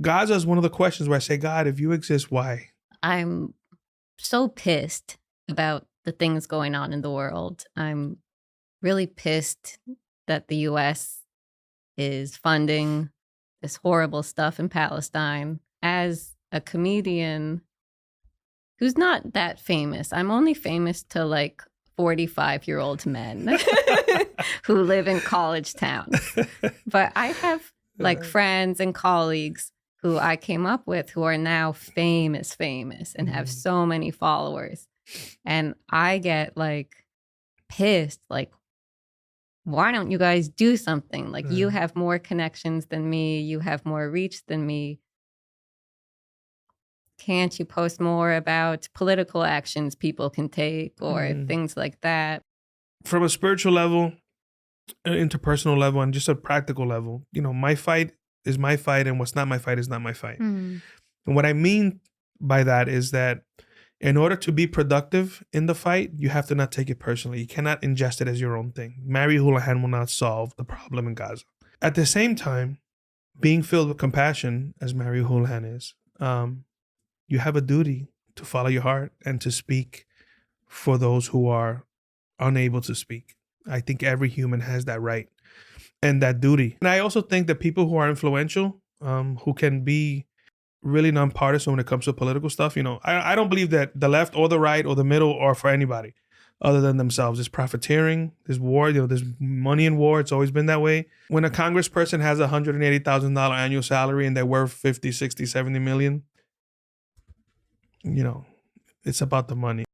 Gaza is one of the questions where I say, God, if you exist, why? I'm so pissed about the things going on in the world. I'm really pissed that the US is funding this horrible stuff in Palestine. As a comedian who's not that famous, I'm only famous to like 45-year-old men who live in college towns. But I have like friends and colleagues who I came up with who are now famous and have so many followers. And I get like pissed, like, why don't you guys do something? Like, you have more connections than me. You have more reach than me. Can't you post more about political actions people can take or things like that? From a spiritual level, an interpersonal level, and just a practical level, you know, my fight is my fight, and what's not my fight is not my fight. And what I mean by that is that in order to be productive in the fight, you have to not take it personally. You cannot ingest it as your own thing. Mary Houlihan will not solve the problem in Gaza. At the same time, being filled with compassion, as Mary Houlihan is, you have a duty to follow your heart and to speak for those who are unable to speak. I think every human has that right and that duty. And I also think that people who are influential, who can be really nonpartisan when it comes to political stuff, you know, I don't believe that the left or the right or the middle are for anybody other than themselves. There's profiteering, there's war, you know, there's money in war. It's always been that way. When a congressperson has a $180,000 annual salary and they're worth 50, 60, 70 million, you know, it's about the money.